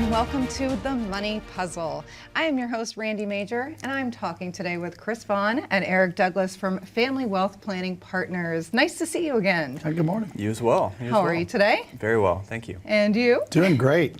Welcome to The Money Puzzle. I am your host, Randy Major, and I'm talking today with Chris Vaughn and Eric Douglas from Family Wealth Planning Partners. Nice to see you again. Hi, good morning. You as well. How are you today? Very well, thank you. And you? Doing great.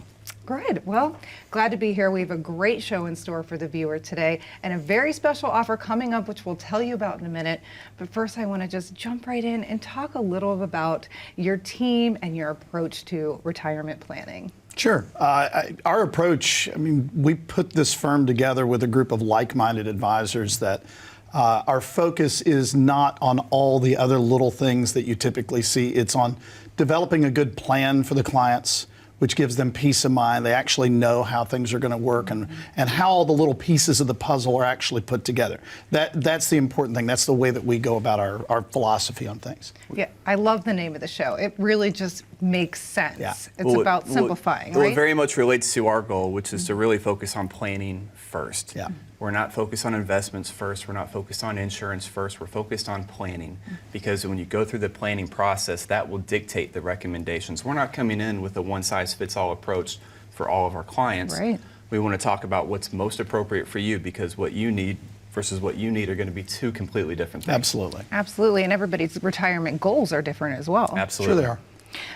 Good. Well, glad to be here. We have a great show in store for the viewer today and a very special offer coming up, which we'll tell you about in a minute. But first, I want to just jump right in and talk a little about your team and your approach to retirement planning. Sure. Our approach, we put this firm together with a group of like-minded advisors that our focus is not on all the other little things that you typically see. It's on developing a good plan for the clients, which gives them peace of mind. They actually know how things are going to work and how all the little pieces of the puzzle are actually put together. That's the important thing. That's the way that we go about our philosophy on things. Yeah, I love the name of the show. It really just makes sense. Yeah. It's about simplifying, right? It very much relates to our goal, which is to really focus on planning first. Yeah. We're not focused on investments first. We're not focused on insurance first. We're focused on planning, because when you go through the planning process, that will dictate the recommendations. We're not coming in with a one-size-fits-all approach for all of our clients. Right. We want to talk about what's most appropriate for you, because what you need versus what you need are going to be two completely different things. Absolutely. Absolutely, and everybody's retirement goals are different as well. Absolutely. Sure they are.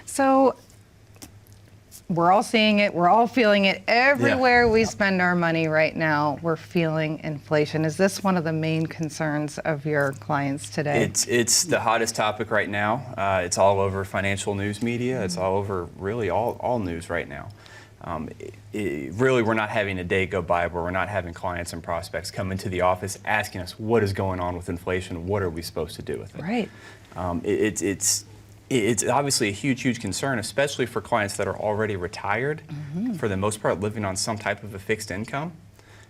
So we're all seeing it, we're all feeling it. Everywhere we spend our money right now, we're feeling inflation. Is this one of the main concerns of your clients today? It's the hottest topic right now. It's all over financial news media. It's all over really all news right now. Really, we're not having a day go by where we're not having clients and prospects come into the office asking us what is going on with inflation, what are we supposed to do with it. Right. It's obviously a huge concern, especially for clients that are already retired, for the most part living on some type of a fixed income.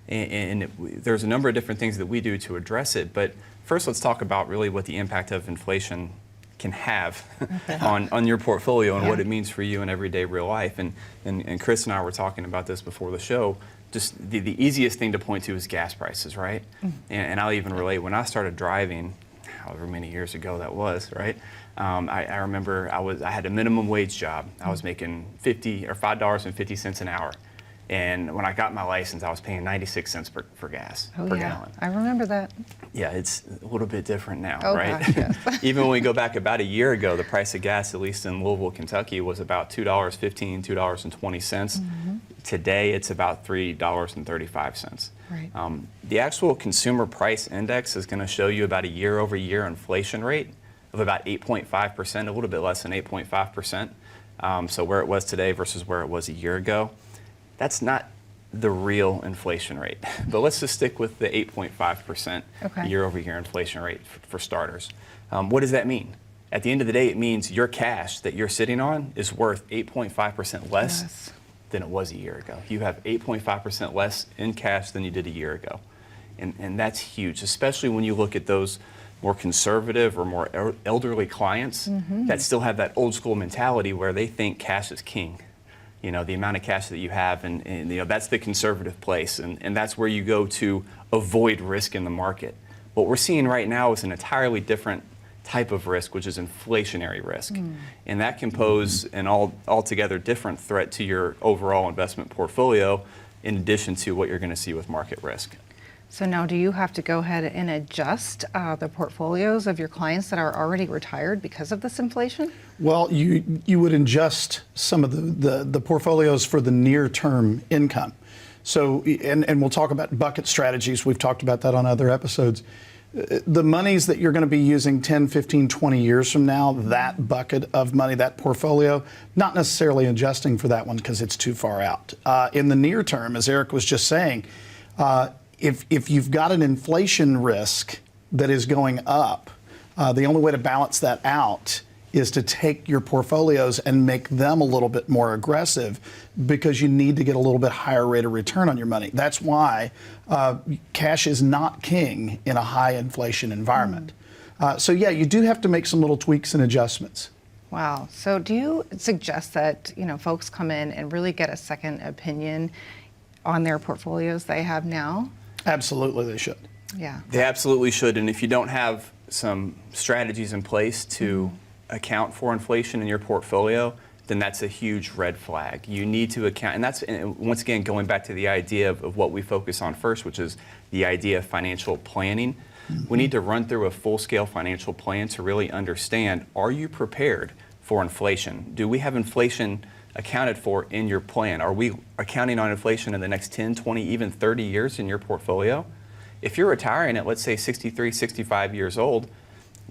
And there's a number of different things that we do to address it. But first, let's talk about really what the impact of inflation can have on your portfolio and what it means for you in everyday real life. And Chris and I were talking about this before the show. Just the easiest thing to point to is gas prices, right? And I'll even relate, when I started driving, however many years ago that was, right? I remember I had a minimum wage job. I was making $5.50 an hour. And when I got my license, I was paying 96 cents per gallon. I remember that. Yeah, it's a little bit different now, Oh, right? gosh, yes. Even when we go back about a year ago, the price of gas, at least in Louisville, Kentucky, was about $2.15, $2.20. Today, it's about $3.35. Right. The actual consumer price index is going to show you about a year-over-year inflation rate of about 8.5%, a little bit less than 8.5%. So where it was today versus where it was a year ago. That's not the real inflation rate. But let's just stick with the 8.5% year-over-year inflation rate for starters. What does that mean? At the end of the day, it means your cash that you're sitting on is worth 8.5% less than it was a year ago. You have 8.5% less in cash than you did a year ago. And that's huge, especially when you look at those more conservative or more elderly clients that still have that old school mentality where they think cash is king. You know, the amount of cash that you have, and you know, that's the conservative place, and that's where you go to avoid risk in the market. What we're seeing right now is an entirely different type of risk, which is inflationary risk. And that can pose an altogether different threat to your overall investment portfolio, in addition to what you're going to see with market risk. So now, do you have to go ahead and adjust the portfolios of your clients that are already retired because of this inflation? Well, you would adjust some of the portfolios for the near-term income. So, and we'll talk about bucket strategies. We've talked about that on other episodes. The monies that you're going to be using 10, 15, 20 years from now, that bucket of money, that portfolio, not necessarily adjusting for that one because it's too far out. In the near term, as Eric was just saying, if you've got an inflation risk that is going up, the only way to balance that out is to take your portfolios and make them a little bit more aggressive, because you need to get a little bit higher rate of return on your money. That's why cash is not king in a high inflation environment. So yeah, you do have to make some little tweaks and adjustments. Wow. So do you suggest that, folks come in and really get a second opinion on their portfolios they have now? Absolutely, they should. Yeah. They absolutely should. And if you don't have some strategies in place to account for inflation in your portfolio, then that's a huge red flag. You need to account, and once again, going back to the idea of what we focus on first, which is the idea of financial planning. We need to run through a full-scale financial plan to really understand, are you prepared for inflation? Do we have inflation accounted for in your plan? Are we accounting on inflation in the next 10, 20, even 30 years in your portfolio? If you're retiring at, let's say, 63, 65 years old,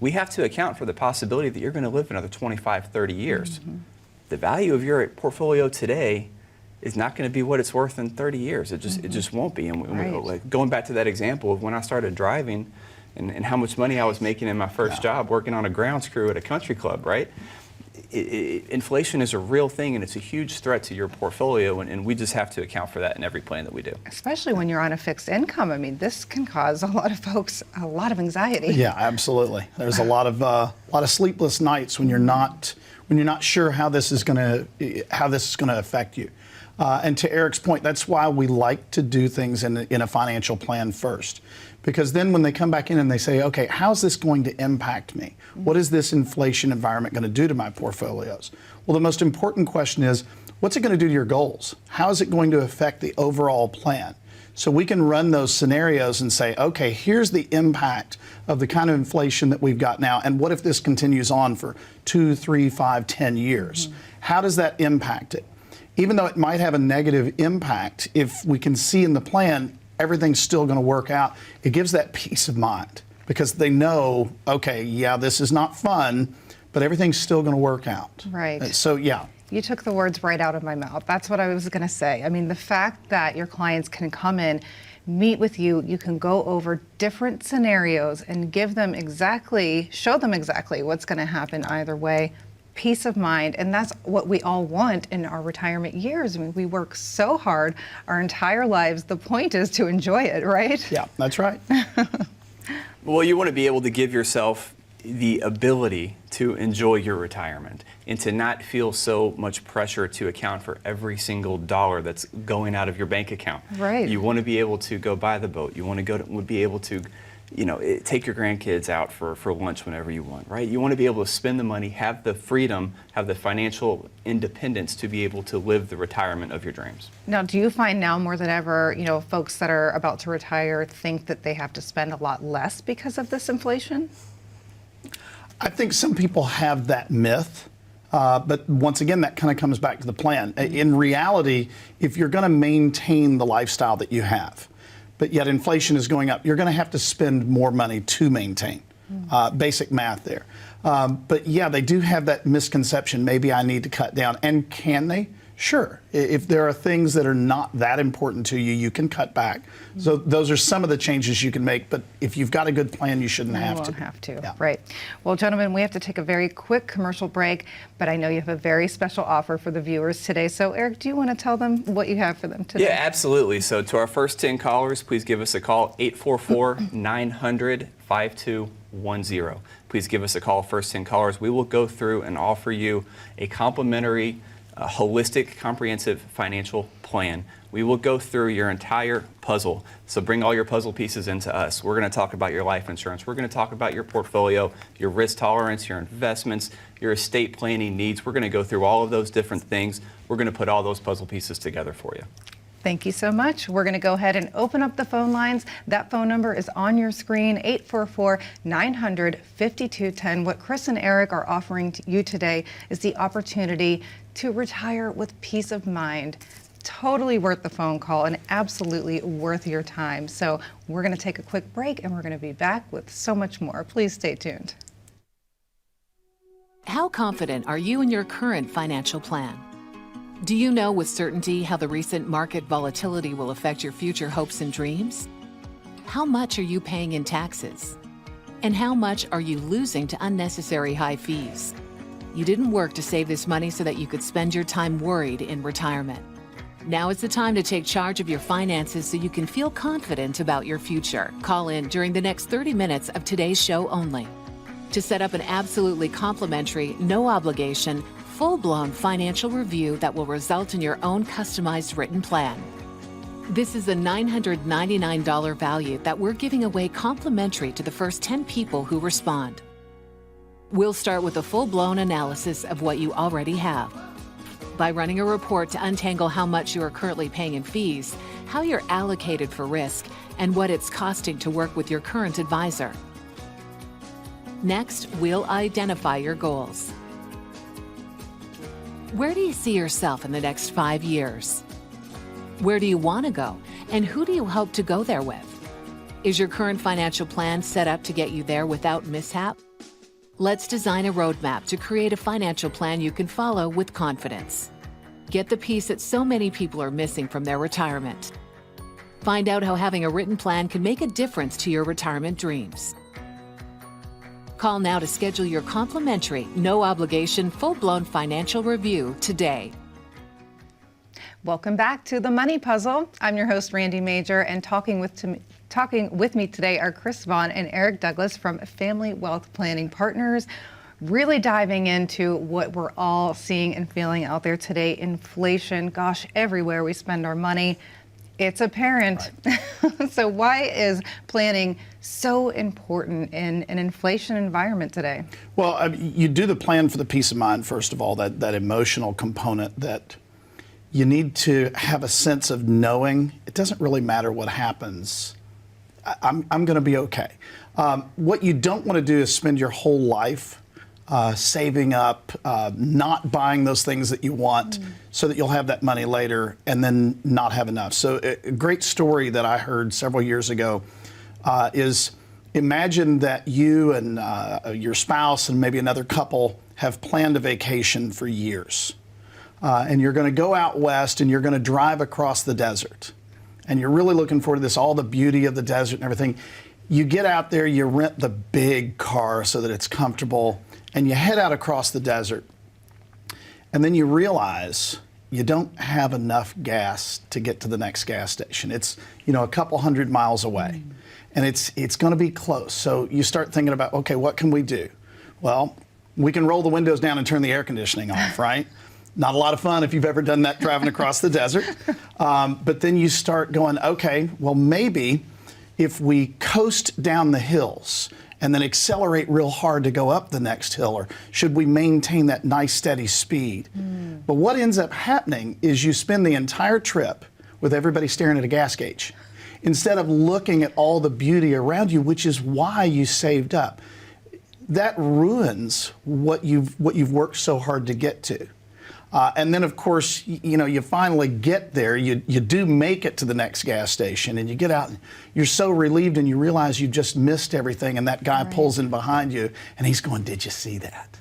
we have to account for the possibility that you're going to live another 25, 30 years. The value of your portfolio today is not going to be what it's worth in 30 years. It just won't be. And like going back to that example of when I started driving and how much money I was making in my first job working on a grounds crew at a country club, right? Inflation is a real thing, and it's a huge threat to your portfolio, and we just have to account for that in every plan that we do. Especially when you're on a fixed income. I mean, this can cause a lot of folks a lot of anxiety. Yeah, absolutely. There's a lot of sleepless nights when you're not sure how this is going to affect you. And to Eric's point, that's why we like to do things in a financial plan first. Because then when they come back in and they say, okay, how's this going to impact me? What is this inflation environment going to do to my portfolios? Well, the most important question is, what's it going to do to your goals? How is it going to affect the overall plan? So we can run those scenarios and say, okay, here's the impact of the kind of inflation that we've got now, and what if this continues on for 2, 3, 5, 10 years? How does that impact it? Even though it might have a negative impact, if we can see in the plan everything's still going to work out, it gives that peace of mind because they know, okay, yeah, this is not fun, but everything's still going to work out. Right. So, yeah. You took the words right out of my mouth. That's what I was going to say. I mean, the fact that your clients can come in, meet with you, you can go over different scenarios and show them exactly what's going to happen either way. Peace of mind, and that's what we all want in our retirement years. I mean, we work so hard our entire lives. The point is to enjoy it, right? Yeah, that's right. Well, you want to be able to give yourself the ability to enjoy your retirement and to not feel so much pressure to account for every single dollar that's going out of your bank account. Right. You want to be able to go buy the boat. You want to be able to take your grandkids out for lunch whenever you want, right? You want to be able to spend the money, have the freedom, have the financial independence to be able to live the retirement of your dreams. Now, do you find now more than ever, folks that are about to retire think that they have to spend a lot less because of this inflation? I think some people have that myth. But once again, that kind of comes back to the plan. In reality, if you're going to maintain the lifestyle that you have, but yet inflation is going up, you're going to have to spend more money to maintain. Basic math there. But yeah, they do have that misconception, maybe I need to cut down. And can they? Sure. If there are things that are not that important to you, you can cut back. So those are some of the changes you can make. But if you've got a good plan, you shouldn't have to. You won't have to. Yeah. Right. Well, gentlemen, we have to take a very quick commercial break, but I know you have a very special offer for the viewers today. So, Eric, do you want to tell them what you have for them today? Yeah, absolutely. So to our first 10 callers, please give us a call, 844-900-5210. Please give us a call, first 10 callers. We will go through and offer you a complimentary holistic, comprehensive financial plan. We will go through your entire puzzle. So bring all your puzzle pieces into us. We're going to talk about your life insurance. We're going to talk about your portfolio, your risk tolerance, your investments, your estate planning needs. We're going to go through all of those different things. We're going to put all those puzzle pieces together for you. Thank you so much. We're going to go ahead and open up the phone lines. That phone number is on your screen, 844-900-5210. What Chris and Eric are offering to you today is the opportunity to retire with peace of mind. Totally worth the phone call and absolutely worth your time. So we're going to take a quick break and we're going to be back with so much more. Please stay tuned. How confident are you in your current financial plan? Do you know with certainty how the recent market volatility will affect your future hopes and dreams? How much are you paying in taxes? And how much are you losing to unnecessary high fees? You didn't work to save this money so that you could spend your time worried in retirement. Now is the time to take charge of your finances so you can feel confident about your future. Call in during the next 30 minutes of today's show only. to set up an absolutely complimentary, no obligation, full-blown financial review that will result in your own customized written plan. This is a $999 value that we're giving away complimentary to the first 10 people who respond. We'll start with a full-blown analysis of what you already have. By running a report to untangle how much you are currently paying in fees, how you're allocated for risk, and what it's costing to work with your current advisor. Next, we'll identify your goals. Where do you see yourself in the next 5 years? Where do you want to go, and who do you hope to go there with? Is your current financial plan set up to get you there without mishap? Let's design a roadmap to create a financial plan you can follow with confidence. Get the piece that so many people are missing from their retirement. Find out how having a written plan can make a difference to your retirement dreams. Call now to schedule your complimentary, no obligation, full-blown financial review today. Welcome back to The Money Puzzle. I'm your host, Randy Major, and talking with me today are Chris Vaughn and Eric Douglas from Family Wealth Planning Partners, really diving into what we're all seeing and feeling out there today. Inflation, gosh, everywhere we spend our money, it's apparent. Right. So why is planning so important in an inflation environment today? Well, you do the plan for the peace of mind, first of all, that emotional component that you need to have a sense of knowing it doesn't really matter what happens. I'm going to be okay. What you don't want to do is spend your whole life saving up, not buying those things that you want so that you'll have that money later and then not have enough. So a great story that I heard several years ago is imagine that you and your spouse and maybe another couple have planned a vacation for years. And you're going to go out west and you're going to drive across the desert. And you're really looking forward to this, all the beauty of the desert and everything. You get out there, you rent the big car so that it's comfortable, and you head out across the desert. And then you realize you don't have enough gas to get to the next gas station. It's, a couple 100 miles away. And it's going to be close. So you start thinking about, okay, what can we do? Well, we can roll the windows down and turn the air conditioning off, right? Not a lot of fun if you've ever done that driving across the desert. But then you start going, okay, well, maybe if we coast down the hills and then accelerate real hard to go up the next hill, or should we maintain that nice steady speed? But what ends up happening is you spend the entire trip with everybody staring at a gas gauge instead of looking at all the beauty around you, which is why you saved up. That ruins what you've worked so hard to get to. And then, of course, you finally get there. You do make it to the next gas station, and you get out, and you're so relieved, and you realize you just missed everything, and that guy pulls in behind you, and he's going, "Did you see that?"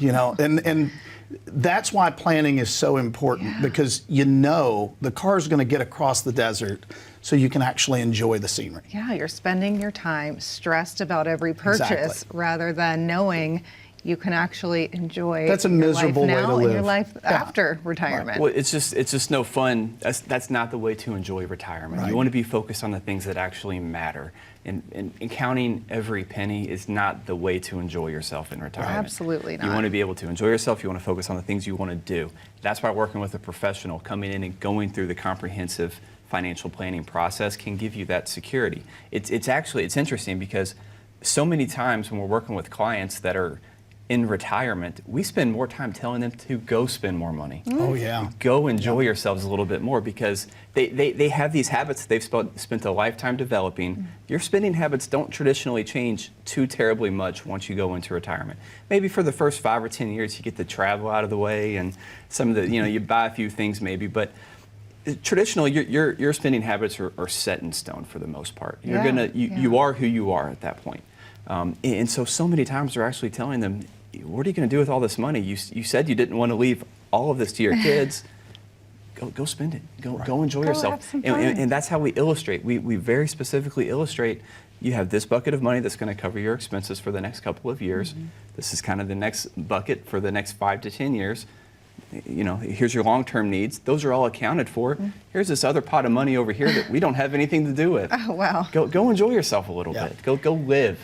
And that's why planning is so important, because the car's going to get across the desert so you can actually enjoy the scenery. Yeah, you're spending your time stressed about every purchase rather than knowing you can actually enjoy That's a miserable your life way now to live. and your life after retirement. Well, it's just no fun. That's not the way to enjoy retirement. Right. You want to be focused on the things that actually matter. And counting every penny is not the way to enjoy yourself in retirement. Absolutely not. You want to be able to enjoy yourself. You want to focus on the things you want to do. That's why working with a professional, coming in and going through the comprehensive financial planning process can give you that security. It's interesting because so many times when we're working with clients that are in retirement, we spend more time telling them to go spend more money. Oh, yeah. Go enjoy yourselves a little bit more, because they have these habits they've spent a lifetime developing. Your spending habits don't traditionally change too terribly much once you go into retirement. Maybe for the first 5 or 10 years, you get the travel out of the way and some of the, you buy a few things maybe, but traditionally your spending habits are set in stone for the most part. You are who you are at that point. And so many times we're actually telling them, what are you going to do with all this money? You said you didn't want to leave all of this to your kids. Go spend it. Go enjoy yourself. And that's how we illustrate. We very specifically illustrate, you have this bucket of money that's going to cover your expenses for the next couple of years. This is kind of the next bucket for the next 5 to 10 years. Here's your long-term needs. Those are all accounted for. Here's this other pot of money over here that we don't have anything to do with. Oh, wow. Go enjoy yourself a little bit. Go live.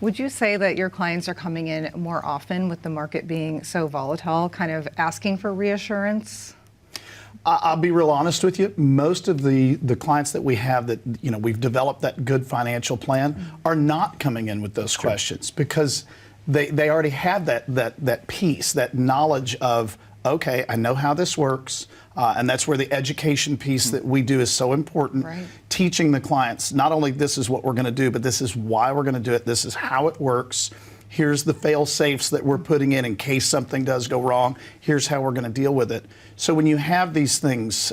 Would you say that your clients are coming in more often with the market being so volatile, kind of asking for reassurance? I'll be real honest with you. Most of the clients that we have that, we've developed that good financial plan are not coming in with those questions because they already have that piece, that knowledge of, okay, I know how this works. And that's where the education piece that we do is so important. Right. Teaching the clients, not only this is what we're going to do, but this is why we're going to do it. This is how it works. Here's the fail safes that we're putting in case something does go wrong. Here's how we're going to deal with it. So when you have these things,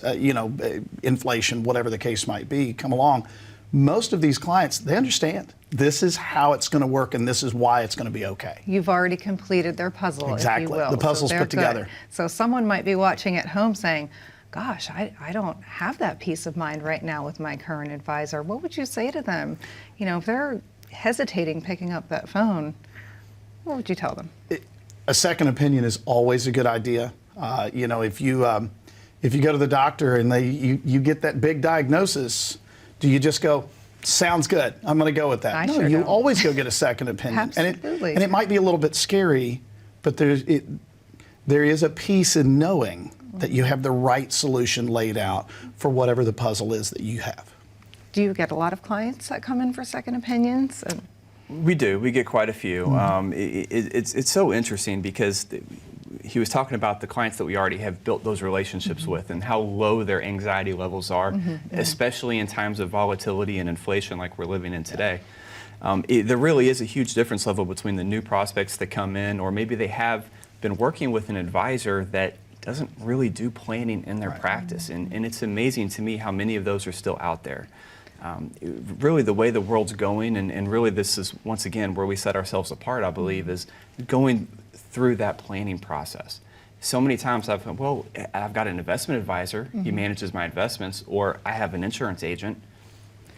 inflation, whatever the case might be, come along, most of these clients, they understand this is how it's going to work and this is why it's going to be okay. You've already completed their puzzle, Exactly. if you will. The puzzle's they're put together. good. So someone might be watching at home saying, gosh, I don't have that peace of mind right now with my current advisor. What would you say to them? If they're hesitating picking up that phone, what would you tell them? A second opinion is always a good idea. If you go to the doctor and you get that big diagnosis, do you just go, sounds good, I'm going to go with that? I No, sure you don't. always go get a second opinion. Absolutely. And it might be a little bit scary, but there is a peace in knowing that you have the right solution laid out for whatever the puzzle is that you have. Do you get a lot of clients that come in for second opinions? We do. We get quite a few. It's so interesting because he was talking about the clients that we already have built those relationships with and how low their anxiety levels are, especially in times of volatility and inflation like we're living in today. There really is a huge difference level between the new prospects that come in, or maybe they have been working with an advisor that doesn't really do planning in their practice. And it's amazing to me how many of those are still out there. Really the way the world's going, and really this is once again where we set ourselves apart, I believe, is going through that planning process. So many times I've got an investment advisor, he manages my investments, or I have an insurance agent.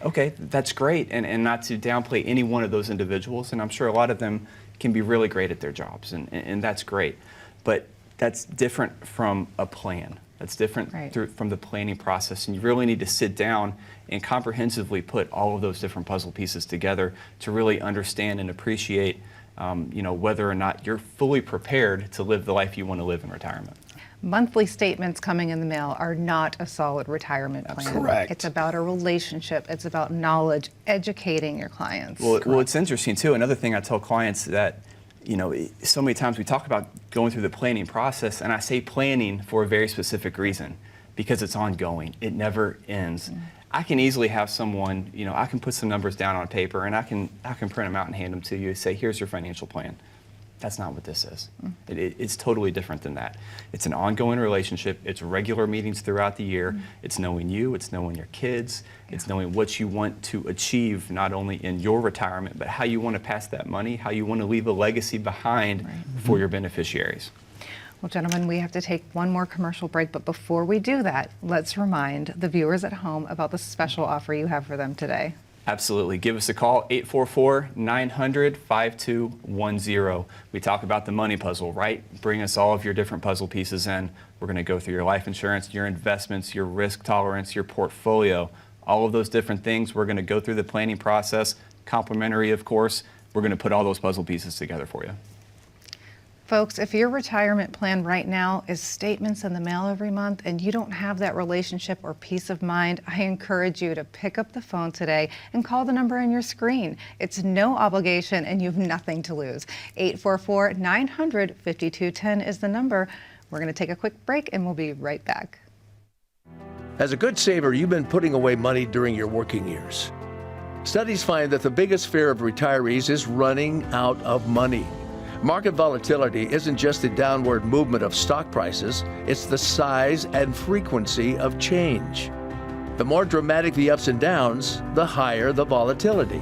Okay, that's great, and not to downplay any one of those individuals, and I'm sure a lot of them can be really great at their jobs, and that's great. But that's different from a plan. That's different from the planning process, and you really need to sit down and comprehensively put all of those different puzzle pieces together to really understand and appreciate whether or not you're fully prepared to live the life you want to live in retirement. Monthly statements coming in the mail are not a solid retirement plan. That's correct. It's about a relationship. It's about knowledge, educating your clients. Well, it's interesting too. Another thing I tell clients that, so many times we talk about going through the planning process, and I say planning for a very specific reason, because it's ongoing. It never ends. I can easily have someone, I can put some numbers down on paper and I can print them out and hand them to you and say, here's your financial plan. That's not what this is. It's totally different than that. It's an ongoing relationship. It's regular meetings throughout the year. It's knowing you, it's knowing your kids, it's knowing what you want to achieve, not only in your retirement, but how you want to pass that money, how you want to leave a legacy behind for your beneficiaries. Well, gentlemen, we have to take one more commercial break, but before we do that, let's remind the viewers at home about the special offer you have for them today. Absolutely. Give us a call, 844-900-5210. We talk about the money puzzle, right? Bring us all of your different puzzle pieces in. We're going to go through your life insurance, your investments, your risk tolerance, your portfolio, all of those different things. We're going to go through the planning process, complimentary, of course. We're going to put all those puzzle pieces together for you. Folks, if your retirement plan right now is statements in the mail every month and you don't have that relationship or peace of mind, I encourage you to pick up the phone today and call the number on your screen. It's no obligation and you have nothing to lose. 844-900-5210 is the number. We're going to take a quick break and we'll be right back. As a good saver, you've been putting away money during your working years. Studies find that the biggest fear of retirees is running out of money. Market volatility isn't just the downward movement of stock prices, it's the size and frequency of change. The more dramatic the ups and downs, the higher the volatility.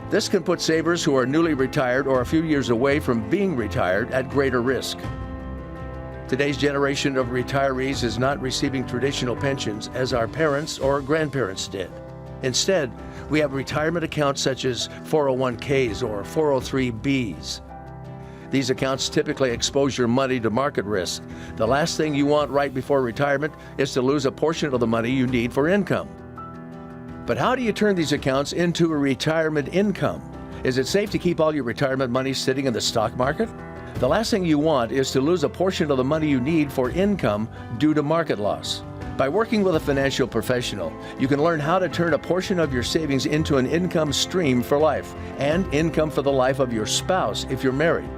This can put savers who are newly retired or a few years away from being retired at greater risk. Today's generation of retirees is not receiving traditional pensions as our parents or grandparents did. Instead, we have retirement accounts such as 401ks or 403bs. These accounts typically expose your money to market risk. The last thing you want right before retirement is to lose a portion of the money you need for income. But how do you turn these accounts into a retirement income? Is it safe to keep all your retirement money sitting in the stock market? The last thing you want is to lose a portion of the money you need for income due to market loss. By working with a financial professional, you can learn how to turn a portion of your savings into an income stream for life and income for the life of your spouse if you're married.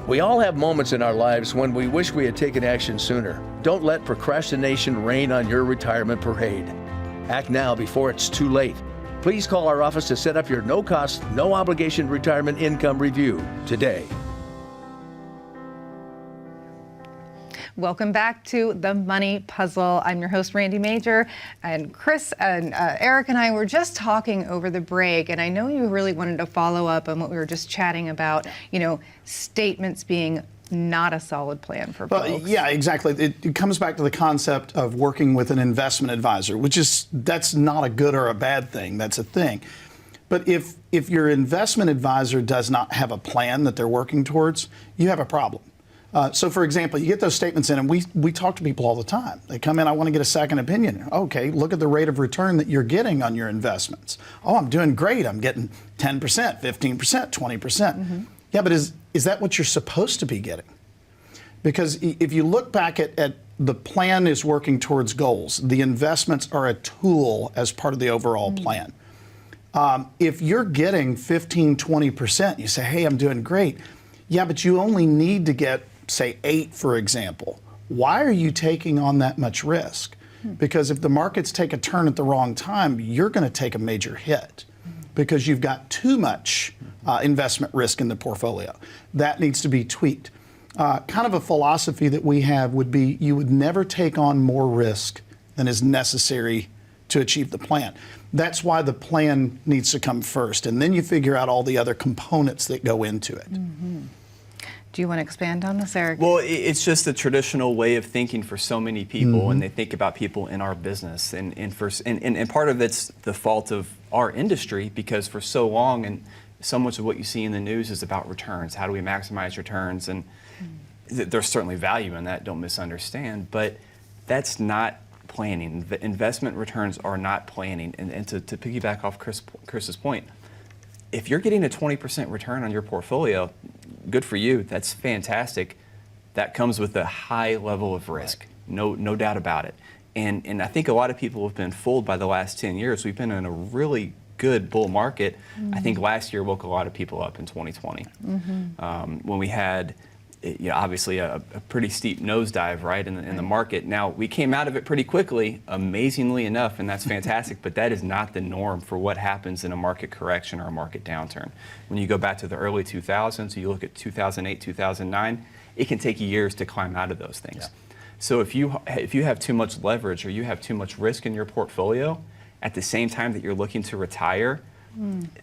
We all have moments in our lives when we wish we had taken action sooner. Don't let procrastination reign on your retirement parade. Act now before it's too late. Please call our office to set up your no-cost, no-obligation retirement income review today. Welcome back to The Money Puzzle. I'm your host, Randy Major, and Chris and Eric and I were just talking over the break, and I know you really wanted to follow up on what we were just chatting about, statements being not a solid plan for folks. Yeah, exactly. It comes back to the concept of working with an investment advisor, that's not a good or a bad thing. That's a thing. But if your investment advisor does not have a plan that they're working towards, you have a problem. So, for example, you get those statements in, and we talk to people all the time. They come in, I want to get a second opinion. Okay, look at the rate of return that you're getting on your investments. Oh, I'm doing great. I'm getting 10%, 15%, 20%. Yeah, but is that what you're supposed to be getting? Because if you look back at the plan is working towards goals, the investments are a tool as part of the overall plan. If you're getting 15, 20%, you say, hey, I'm doing great. Yeah, but you only need to get, say, 8, for example. Why are you taking on that much risk? Because if the markets take a turn at the wrong time, you're going to take a major hit because you've got too much investment risk in the portfolio. That needs to be tweaked. Kind of a philosophy that we have would be you would never take on more risk than is necessary to achieve the plan. That's why the plan needs to come first, and then you figure out all the other components that go into it. Do you want to expand on this, Eric? Well, it's just a traditional way of thinking for so many people, and they think about people in our business. And part of it's the fault of our industry, because for so long, and so much of what you see in the news is about returns. How do we maximize returns? And there's certainly value in that, don't misunderstand, but that's not planning. The investment returns are not planning. And to piggyback off Chris's point, if you're getting a 20% return on your portfolio, good for you. That's fantastic. That comes with a high level of risk, no doubt about it. And I think a lot of people have been fooled by the last 10 years. We've been in a really good bull market. I think last year woke a lot of people up in 2020 when we had obviously a pretty steep nosedive, right, in the market. Now, we came out of it pretty quickly, amazingly enough, and that's fantastic, but that is not the norm for what happens in a market correction or a market downturn. When you go back to the early 2000s, you look at 2008, 2009, it can take years to climb out of those things. Yeah. So if you have too much leverage or you have too much risk in your portfolio at the same time that you're looking to retire,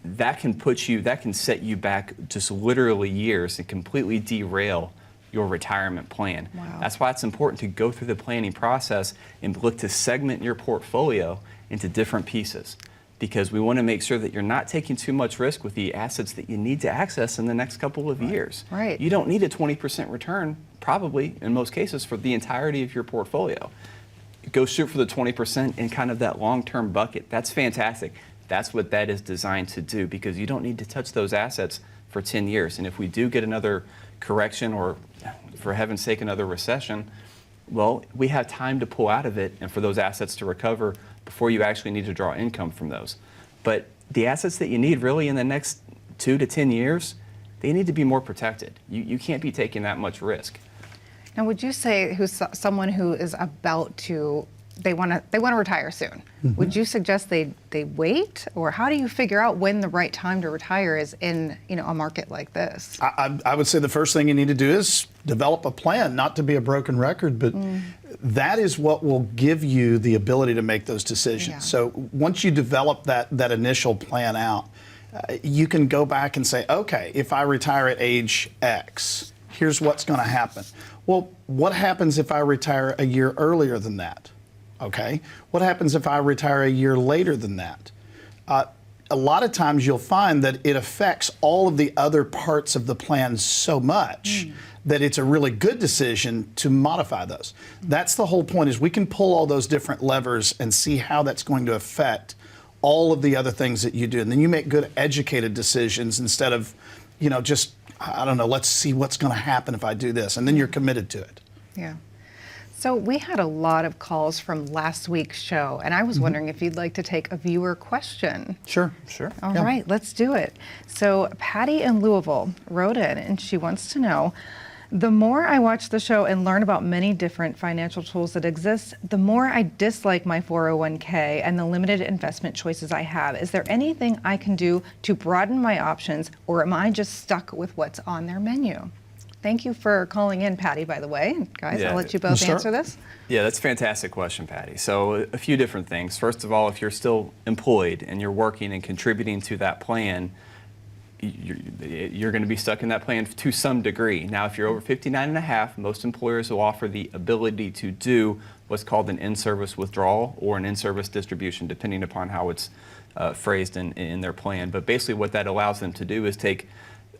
that can set you back just literally years and completely derail your retirement plan. Wow. That's why it's important to go through the planning process and look to segment your portfolio into different pieces, because we want to make sure that you're not taking too much risk with the assets that you need to access in the next couple of years. Right. You don't need a 20% return, probably in most cases, for the entirety of your portfolio. Go shoot for the 20% in kind of that long-term bucket. That's fantastic. That's what that is designed to do, because you don't need to touch those assets for 10 years. And if we do get another correction or, for heaven's sake, another recession, well, we have time to pull out of it and for those assets to recover before you actually need to draw income from those. But the assets that you need really in the next 2 to 10 years, they need to be more protected. You can't be taking that much risk. Now, would you say someone who is about to they want to retire soon, would you suggest they wait, or how do you figure out when the right time to retire is in a market like this? I would say the first thing you need to do is develop a plan, not to be a broken record, but that is what will give you the ability to make those decisions. Yeah. So once you develop that initial plan out, you can go back and say, okay, if I retire at age X, here's what's going to happen. Well, what happens if I retire a year earlier than that? Okay, what happens if I retire a year later than that? A lot of times you'll find that it affects all of the other parts of the plan so much that it's a really good decision to modify those. That's the whole point, is we can pull all those different levers and see how that's going to affect all of the other things that you do. And then you make good educated decisions instead of, just, I don't know, let's see what's going to happen if I do this. And then you're committed to it. Yeah. So we had a lot of calls from last week's show, and I was wondering if you'd like to take a viewer question. Sure. All right, let's do it. So Patty in Louisville wrote in, and she wants to know, the more I watch the show and learn about many different financial tools that exist, the more I dislike my 401k and the limited investment choices I have. Is there anything I can do to broaden my options, or am I just stuck with what's on their menu? Thank you for calling in, Patty, by the way. And guys, Yeah. I'll let you both answer this. Yeah, that's a fantastic question, Patty. So a few different things. First of all, if you're still employed and you're working and contributing to that plan, you're going to be stuck in that plan to some degree. Now, if you're over 59 and a half, most employers will offer the ability to do what's called an in-service withdrawal or an in-service distribution, depending upon how it's phrased in their plan. But basically what that allows them to do is take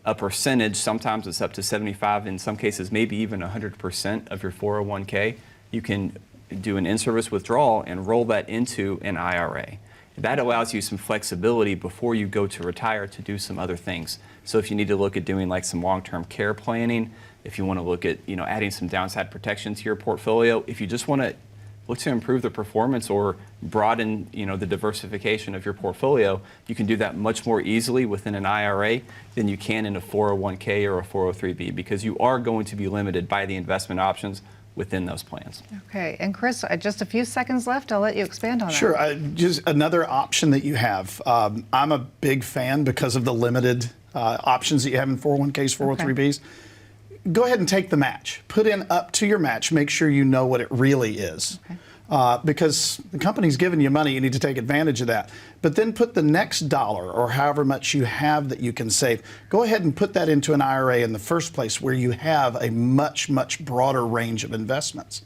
a percentage, sometimes it's up to 75, in some cases maybe even 100% of your 401k. You can do an in-service withdrawal and roll that into an IRA. That allows you some flexibility before you go to retire to do some other things. So if you need to look at doing like some long-term care planning, if you want to look at adding some downside protection to your portfolio, if you just want to look to improve the performance or broaden the diversification of your portfolio, you can do that much more easily within an IRA than you can in a 401k or a 403b, because you are going to be limited by the investment options within those plans. Okay, and Chris, just a few seconds left. I'll let you expand on that. Sure. Just another option that you have. I'm a big fan because of the limited options that you have in 401ks, 403bs. Go ahead and take the match. Put in up to your match. Make sure you know what it really is. Okay. Because the company's giving you money, you need to take advantage of that. But then put the next dollar or however much you have that you can save, go ahead and put that into an IRA in the first place where you have a much, much broader range of investments.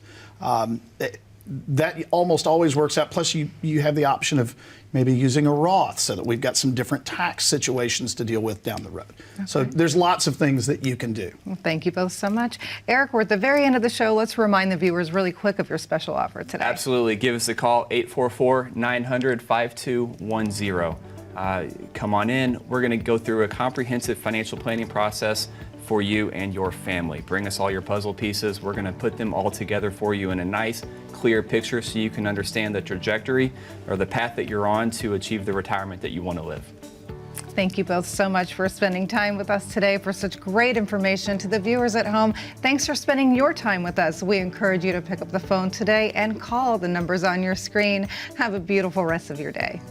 That almost always works out. Plus, you have the option of maybe using a Roth so that we've got some different tax situations to deal with down the road. Okay. So there's lots of things that you can do. Well, thank you both so much. Eric, we're at the very end of the show. Let's remind the viewers really quick of your special offer today. Absolutely. Give us a call, 844-900-5210. Come on in. We're going to go through a comprehensive financial planning process for you and your family. Bring us all your puzzle pieces. We're going to put them all together for you in a nice, clear picture so you can understand the trajectory or the path that you're on to achieve the retirement that you want to live. Thank you both so much for spending time with us today, for such great information. To the viewers at home, thanks for spending your time with us. We encourage you to pick up the phone today and call the numbers on your screen. Have a beautiful rest of your day.